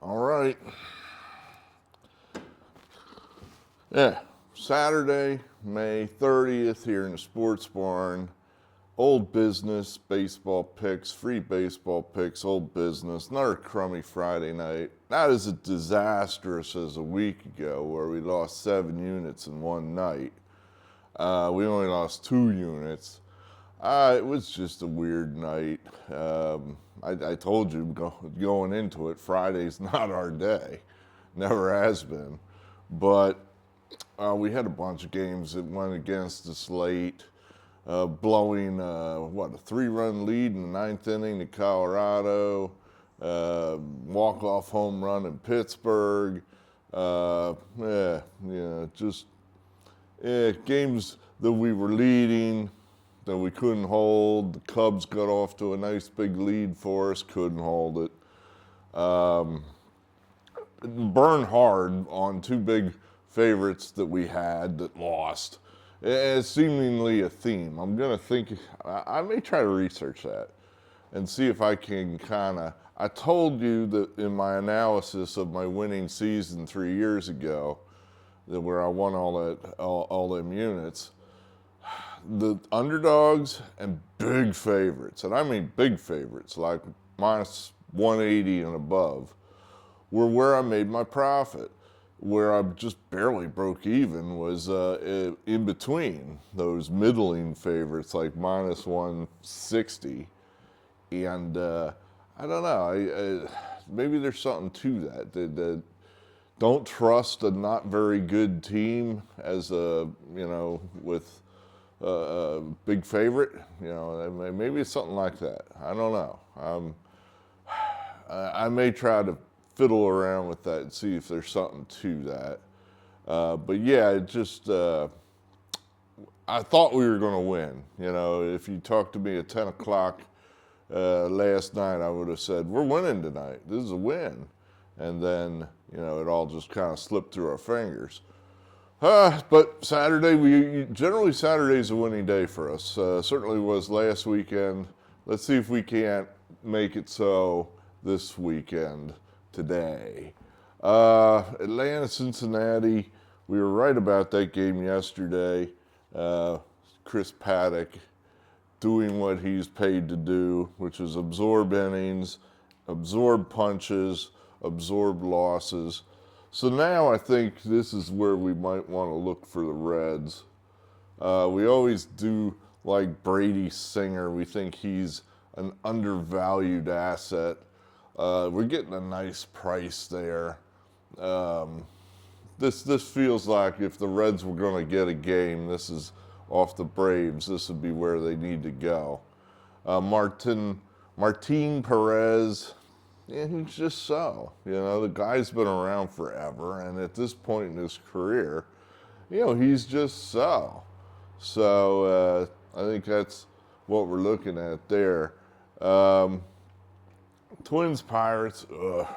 All right. Yeah, Saturday, May 30th here in the Sports Barn. Old business, baseball picks, free baseball picks, old business. Another crummy Friday night. Not as disastrous as a week ago where we lost 7 units in one night. We only lost 2 units. It was just a weird night. I told you going into it, Friday's not our day. Never has been. But we had a bunch of games that went against us late, blowing, a 3-run lead in the 9th inning to Colorado, walk-off home run in Pittsburgh. Games that we were leading that we couldn't hold. The Cubs got off to a nice big lead for us, couldn't hold it. Burn hard on 2 big favorites that we had that lost. It's seemingly a theme. I may try to research that and see if I can I told you that in my analysis of my winning season 3 years ago, that where I won all them units, the underdogs and big favorites, and I mean big favorites, like minus 180 and above, were where I made my profit. Where I just barely broke even was in between those middling favorites, like minus 160. And I don't know, maybe there's something to that. Don't trust a not very good team as with a big favorite. Maybe it's something like that. I don't know. I may try to fiddle around with that and see if there's something to that. But yeah, I thought we were going to win. If you talked to me at 10 o'clock last night, I would have said, we're winning tonight. This is a win. And then, it all just kind of slipped through our fingers. But Saturday, generally Saturday's a winning day for us. Certainly was last weekend. Let's see if we can't make it so this weekend. Today. Atlanta, Cincinnati, we were right about that game yesterday. Chris Paddock doing what he's paid to do, which is absorb innings, absorb punches, absorb losses. So now I think this is where we might want to look for the Reds. We always do like Brady Singer. We think he's an undervalued asset. We're getting a nice price there. This feels like if the Reds were going to get a game, this is off the Braves. This would be where they need to go. Martin Perez, he's just so. The guy's been around forever, and at this point in his career, he's just so. So I think that's what we're looking at there. Twins Pirates, I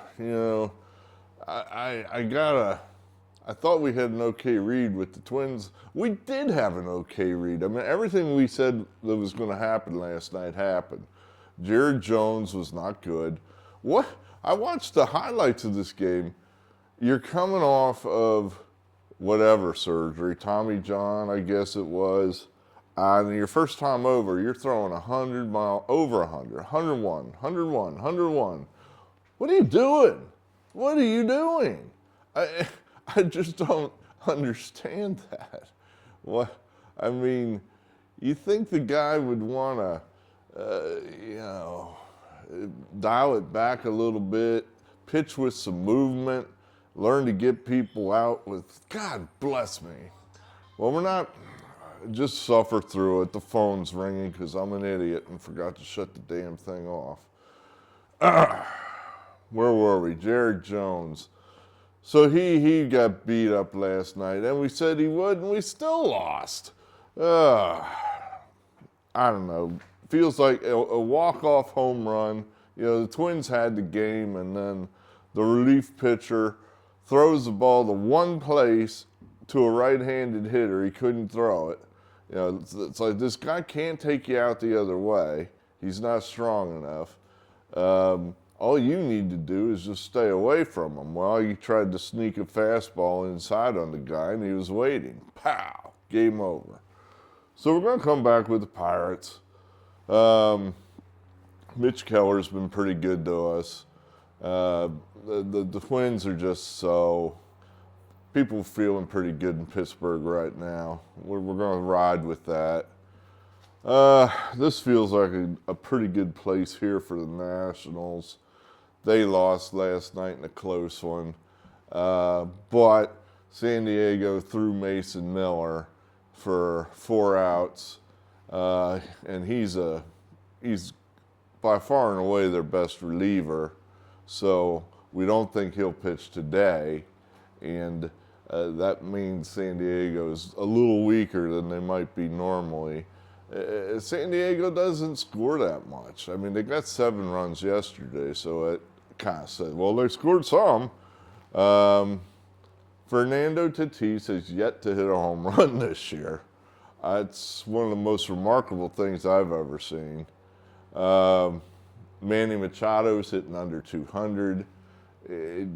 thought we had an okay read with the Twins. We did have an okay read. I mean, everything we said that was going to happen last night happened. Jared Jones was not good. I watched the highlights of this game. You're coming off of whatever surgery, Tommy John, I guess it was. And your first time over, you're throwing 100 mile, over 100, 101, 101, 101. What are you doing? What are you doing? I just don't understand that. You think the guy would want to, dial it back a little bit, pitch with some movement, learn to get people out with, God bless me. Well, we're not. Just suffer through it. The phone's ringing because I'm an idiot and forgot to shut the damn thing off. Where were we? Jared Jones. So he got beat up last night, and we said he would, and we still lost. I don't know. Feels like a walk-off home run. The Twins had the game, and then the relief pitcher throws the ball to one place to a right-handed hitter. He couldn't throw it. It's like this guy can't take you out the other way. He's not strong enough. all you need to do is just stay away from him. Well, you tried to sneak a fastball inside on the guy, and he was waiting. Pow! Game over. So we're going to come back with the Pirates. Mitch Keller's been pretty good to us. The Twins are just so... People feeling pretty good in Pittsburgh right now. We're going to ride with that. This feels like a pretty good place here for the Nationals. They lost last night in a close one. But San Diego threw Mason Miller for 4 outs. And he's by far and away their best reliever. So we don't think he'll pitch today. And that means San Diego's a little weaker than they might be normally. San Diego doesn't score that much. I mean, they got 7 runs yesterday, so it kind of said, well, they scored some. Fernando Tatis has yet to hit a home run this year. It's one of the most remarkable things I've ever seen. Manny Machado's hitting under 200.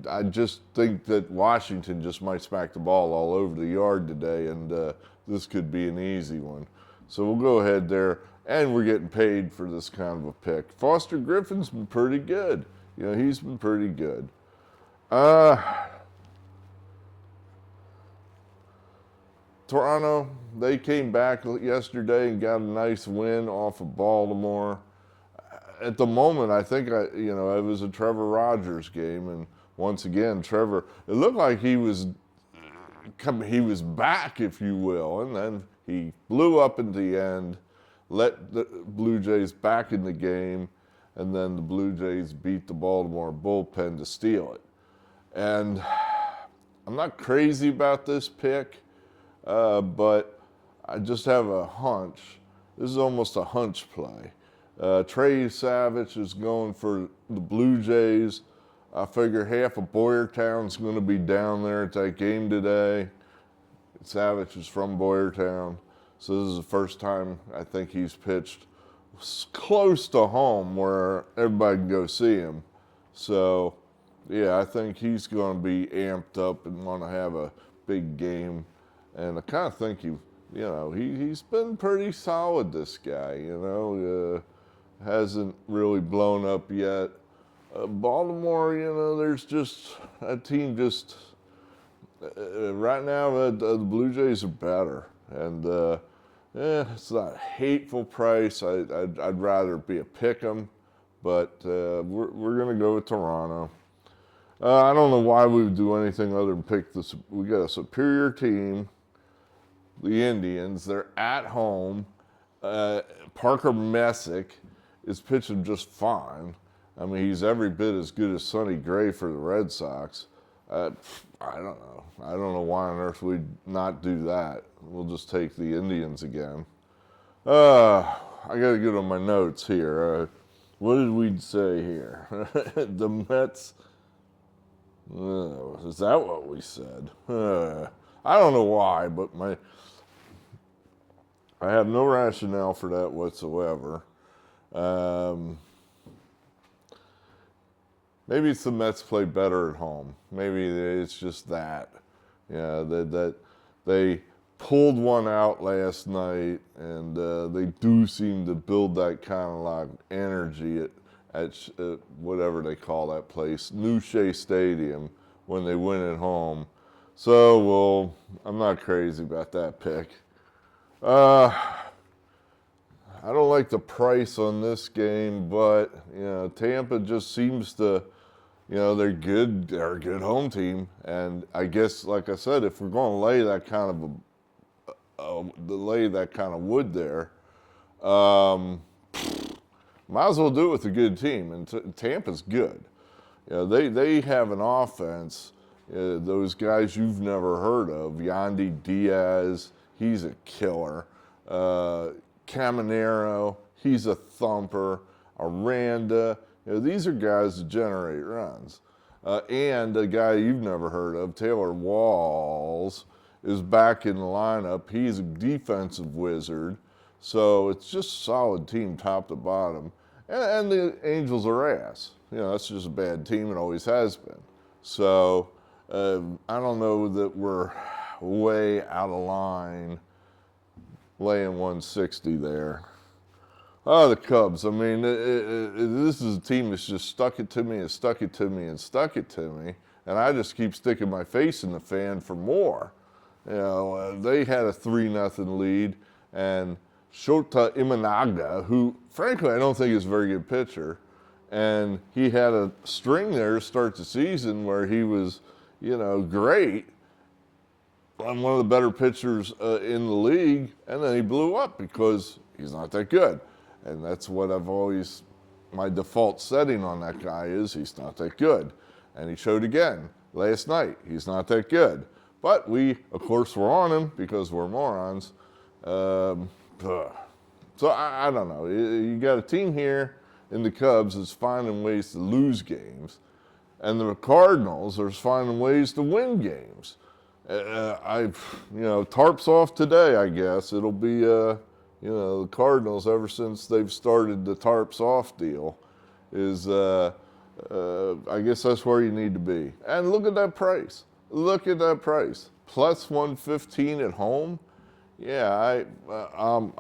I just think that Washington just might smack the ball all over the yard today, and this could be an easy one. So we'll go ahead there, and we're getting paid for this kind of a pick. Foster Griffin's been pretty good. You know, he's been pretty good. Toronto, they came back yesterday and got a nice win off of Baltimore. At the moment, I think it was a Trevor Rogers game, and once again, Trevor, it looked like he was back, if you will, and then he blew up in the end, let the Blue Jays back in the game, and then the Blue Jays beat the Baltimore bullpen to steal it. And I'm not crazy about this pick, but I just have a hunch. This is almost a hunch play. Trey Savage is going for the Blue Jays. I figure half of Boyertown's going to be down there at that game today. Savage is from Boyertown, so this is the first time I think he's pitched close to home where everybody can go see him. So, yeah, I think he's going to be amped up and want to have a big game. And I kind of think he's been pretty solid, this guy, hasn't really blown up yet. Baltimore, there's just, that team just, right now, the Blue Jays are better. And, it's not a hateful price. I'd rather be a pick 'em, but we're going to go with Toronto. I don't know why we would do anything other than pick this. We got a superior team, the Indians. They're at home. Parker Messick is pitching just fine. I mean, he's every bit as good as Sonny Gray for the Red Sox. I don't know. I don't know why on earth we'd not do that. We'll just take the Indians again. I got to get on my notes here. What did we say here? The Mets. Is that what we said? I don't know why, but I have no rationale for that whatsoever. Maybe it's the Mets play better at home. Maybe it's just that. Yeah, that they pulled one out last night, and they do seem to build that kind of like energy at whatever they call that place, New Shea Stadium, when they win at home. So, well, I'm not crazy about that pick. I don't like the price on this game, but Tampa just seems to, they're good. They're a good home team, and I guess, like I said, if we're going to lay that kind of wood there, might as well do it with a good team. And Tampa's good. They have an offense. Those guys you've never heard of, Yandy Diaz, he's a killer. Caminero, he's a thumper. Aranda, these are guys that generate runs. And a guy you've never heard of, Taylor Walls, is back in the lineup. He's a defensive wizard. So it's just a solid team top to bottom. And the Angels are ass. That's just a bad team. It always has been. So I don't know that we're way out of line laying 160 there. Oh, the Cubs. I mean, this is a team that's just stuck it to me and stuck it to me and stuck it to me. And I just keep sticking my face in the fan for more. They had a 3-0 lead, and Shota Imanaga, who frankly I don't think is a very good pitcher, and he had a string there to start the season where he was, great. One of the better pitchers in the league, and then he blew up because he's not that good. And that's what my default setting on that guy is he's not that good. And he showed again last night, he's not that good. But we, of course, were on him because we're morons. So I don't know. You got a team here in the Cubs that's finding ways to lose games, and the Cardinals are finding ways to win games. Tarp's off today, I guess. It'll be, the Cardinals, ever since they've started the Tarp's off deal, is, I guess that's where you need to be. And look at that price. Look at that price. Plus 115 at home. Yeah, I'm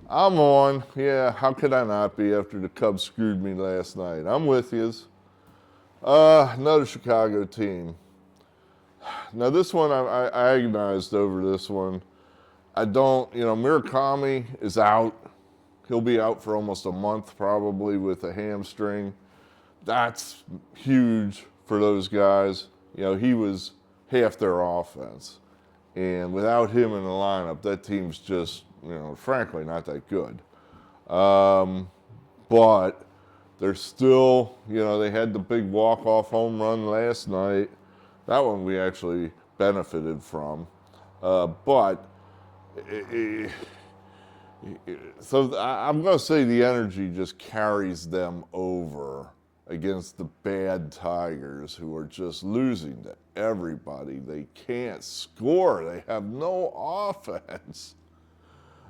on. Yeah, how could I not be after the Cubs screwed me last night? I'm with yous. Another Chicago team. Now this one, I agonized over this one. I don't, Murakami is out. He'll be out for almost a month probably with a hamstring. That's huge for those guys. He was half their offense. And without him in the lineup, that team's just, frankly, not that good. But they're still, they had the big walk-off home run last night. That one we actually benefited from. So I'm going to say the energy just carries them over against the bad Tigers, who are just losing to everybody. They can't score. They have no offense.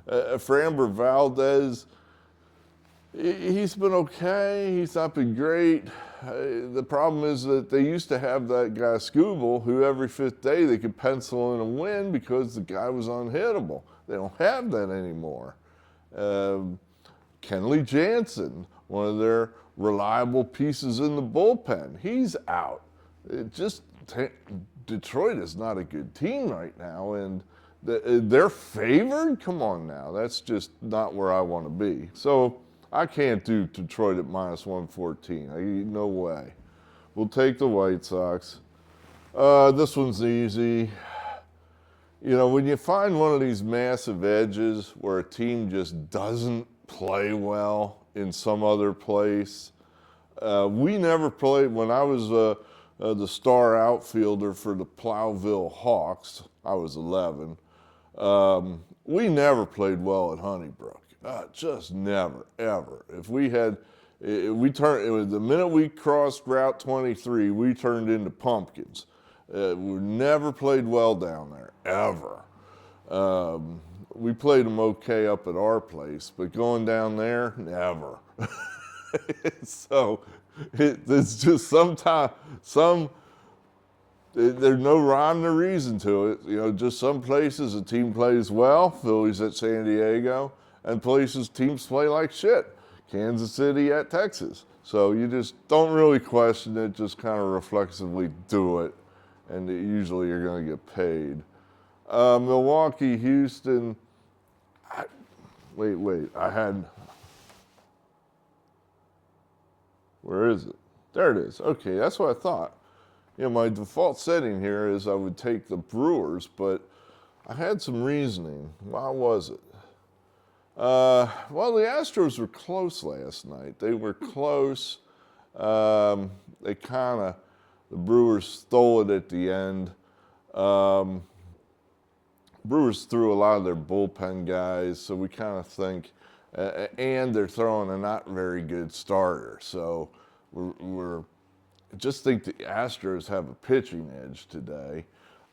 Framber Valdez, he's been okay. He's not been great. The problem is that they used to have that guy Skubal, who every fifth day they could pencil in a win because the guy was unhittable. They don't have that anymore. Kenley Jansen, one of their reliable pieces in the bullpen, he's out. Detroit is not a good team right now, and they're favored? Come on now, that's just not where I want to be. So I can't do Detroit at minus 114. No way. We'll take the White Sox. This one's easy. When you find one of these massive edges where a team just doesn't play well in some other place, we never played. When I was the star outfielder for the Plowville Hawks, I was 11. We never played well at Honeybrook. Just never, ever. We turned, the minute we crossed Route 23, we turned into pumpkins. We never played well down there, ever. We played them okay up at our place, but going down there, never. So it's just there's no rhyme or reason to it. Just some places a team plays well, Phillies at San Diego, and places teams play like shit, Kansas City at Texas. So you just don't really question it, just kind of reflexively do it, and usually you're going to get paid. Milwaukee, Houston, where is it? There it is. Okay, that's what I thought. My default setting here is I would take the Brewers, but I had some reasoning. Why was it? The Astros were close last night. They were close. The Brewers stole it at the end. Brewers threw a lot of their bullpen guys, so we kind of think, and they're throwing a not very good starter. So we're just think the Astros have a pitching edge today.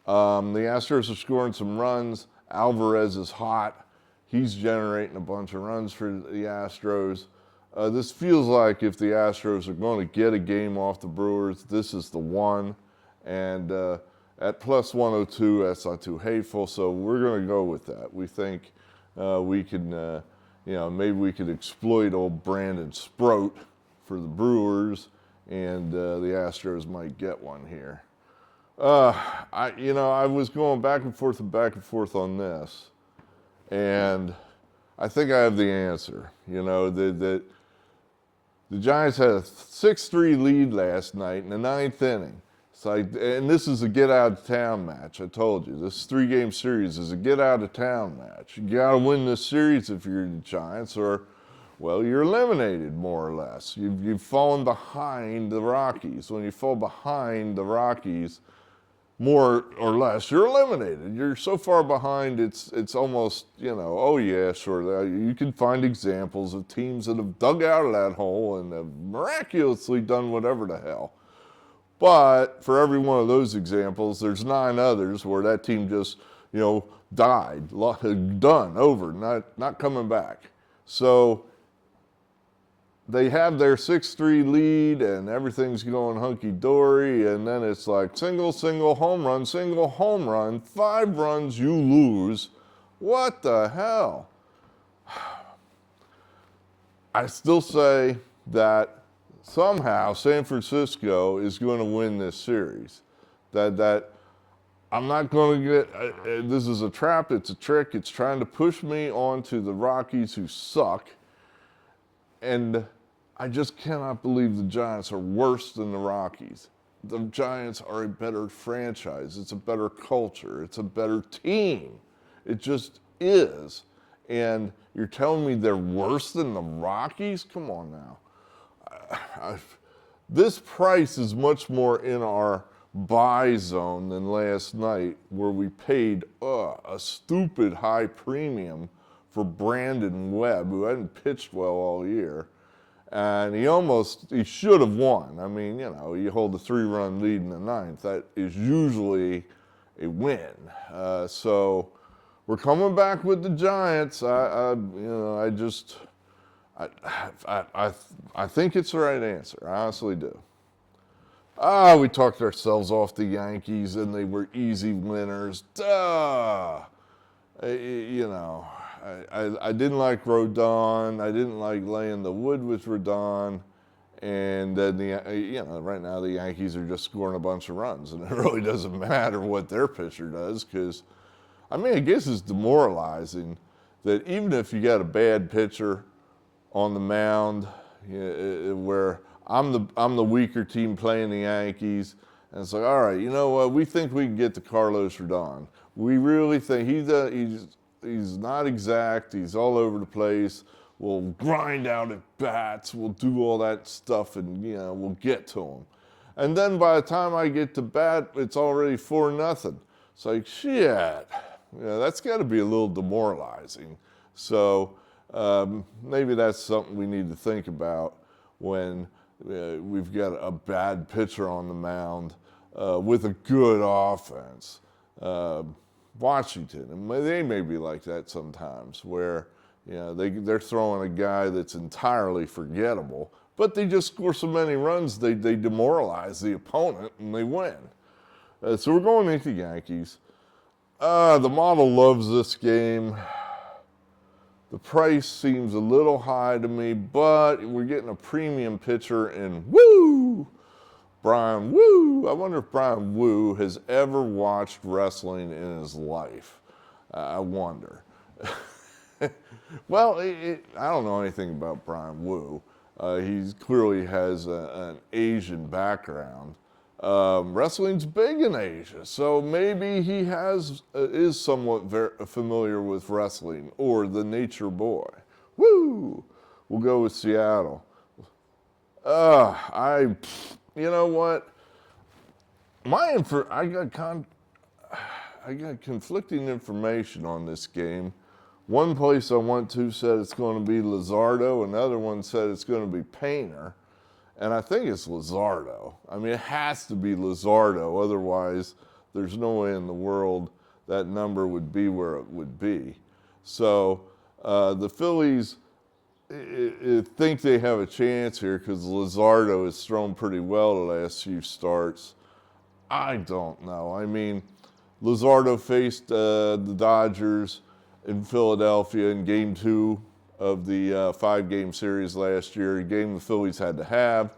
The Astros are scoring some runs. Alvarez is hot. He's generating a bunch of runs for the Astros. This feels like if the Astros are going to get a game off the Brewers, this is the one. And at plus 102, that's not too hateful, so we're going to go with that. We think we can, maybe we could exploit old Brandon Sproat for the Brewers, and the Astros might get one here. I was going back and forth on this, and I think I have the answer. The Giants had a 6-3 lead last night in the ninth inning. And this is a get-out-of-town match. I told you, this 3-game series is a get-out-of-town match. You got to win this series if you're the Giants, or, well, you're eliminated, more or less. You've fallen behind the Rockies. When you fall behind the Rockies, more or less, you're eliminated. You're so far behind, it's almost, oh yeah, sure. You can find examples of teams that have dug out of that hole and have miraculously done whatever the hell. But for every one of those examples, there's 9 others where that team just, died, done, over, not coming back. So they have their 6-3 lead and everything's going hunky-dory, and then it's like single, home run, 5 runs, you lose. What the hell? I still say that somehow San Francisco is going to win this series. That I'm not going to get, this is a trap, it's a trick, it's trying to push me onto the Rockies, who suck. And I just cannot believe the Giants are worse than the Rockies. The Giants are a better franchise. It's a better culture. It's a better team. It just is. And you're telling me they're worse than the Rockies? Come on now. This price is much more in our buy zone than last night, where we paid a stupid high premium for Brandon Webb, who hadn't pitched well all year. And he should have won. I mean, you hold a 3-run lead in the ninth. That is usually a win. So we're coming back with the Giants. I think it's the right answer. I honestly do. We talked ourselves off the Yankees, and they were easy winners. Duh. I didn't like Rodon. I didn't like laying the wood with Rodon. And then, right now the Yankees are just scoring a bunch of runs. And it really doesn't matter what their pitcher does, because, I guess it's demoralizing that even if you got a bad pitcher on the mound, where I'm the weaker team playing the Yankees, and it's like, all right, you know what? We think we can get to Carlos Rodon. We really think he's not exact. He's all over the place. We'll grind out at bats. We'll do all that stuff, and we'll get to him. And then by the time I get to bat, it's already 4-0. It's like, shit. That's got to be a little demoralizing. So maybe that's something we need to think about when we've got a bad pitcher on the mound with a good offense. Washington, and they may be like that sometimes, where they're throwing a guy that's entirely forgettable, but they just score so many runs they demoralize the opponent and they win. So we're going into Yankees. The model loves this game. The price seems a little high to me, but we're getting a premium pitcher in Brian Wu. I wonder if Brian Wu has ever watched wrestling in his life. I wonder. Well, I don't know anything about Brian Wu. He clearly has an Asian background. Wrestling's big in Asia, so maybe he is somewhat familiar with wrestling, or the Nature Boy. Woo! We'll go with Seattle. You know what? I got conflicting information on this game. One place I went to said it's going to be Luzardo. Another one said it's going to be Painter. And I think it's Luzardo. It has to be Luzardo. Otherwise, there's no way in the world that number would be where it would be. So the Phillies I think they have a chance here because Luzardo has thrown pretty well the last few starts. I don't know. I mean, Luzardo faced the Dodgers in Philadelphia in Game 2 of the 5-game series last year, a game the Phillies had to have.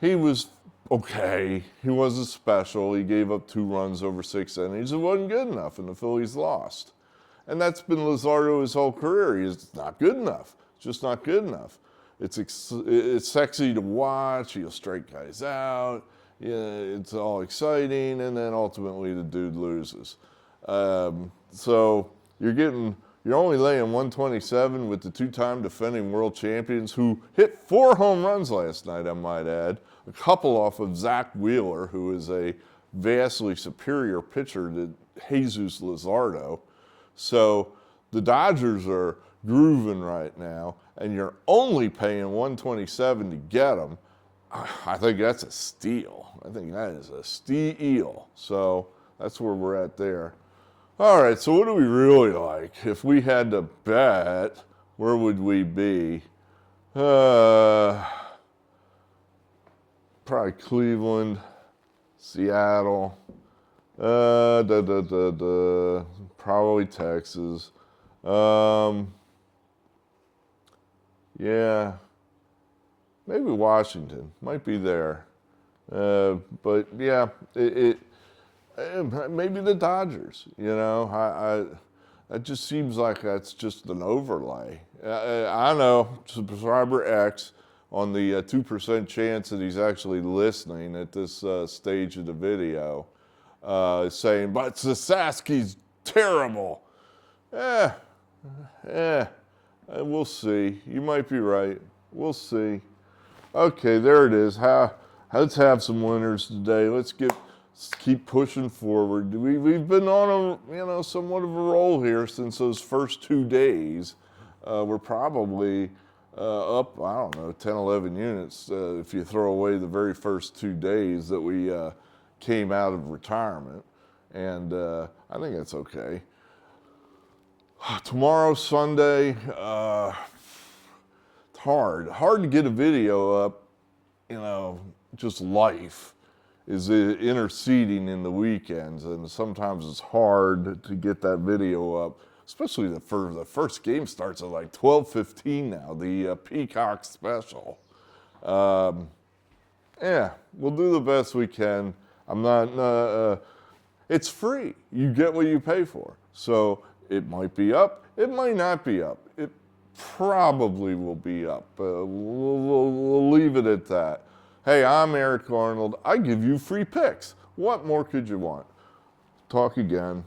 He was okay. He wasn't special. He gave up 2 runs over 6 innings. It wasn't good enough, and the Phillies lost. And that's been Luzardo his whole career. He's not good enough. It's just not good enough. It's sexy to watch. He'll strike guys out. Yeah, it's all exciting, and then ultimately the dude loses. So you're only laying 127 with the 2-time defending world champions who hit 4 home runs last night, I might add. A couple off of Zach Wheeler, who is a vastly superior pitcher to Jesus Luzardo. So the Dodgers are grooving right now, and you're only paying 127 to get them. I think that's a steal. I think that is a steal. So that's where we're at there. All right, so what do we really like? If we had to bet, where would we be? Probably Cleveland, Seattle, probably Texas. Yeah, maybe Washington might be there. But yeah, maybe the Dodgers. That just seems like that's just an overlay. I know subscriber X on the 2% chance that he's actually listening at this stage of the video is saying, but Sasaski's terrible. We'll see. You might be right. We'll see. Okay, there it is. Let's have some winners today. Let's keep pushing forward. We've been on somewhat of a roll here since those first 2 days. We're probably up, I don't know, 10, 11 units if you throw away the very first 2 days that we came out of retirement. And I think that's okay. Tomorrow, Sunday, it's hard to get a video up, just life is interceding in the weekends, and sometimes it's hard to get that video up, especially the first game starts at like 12:15 now, the Peacock special. We'll do the best we can. It's free. You get what you pay for. So it might be up, it might not be up. It probably will be up. We'll leave it at that. Hey, I'm Eric Arnold. I give you free picks. What more could you want? Talk again.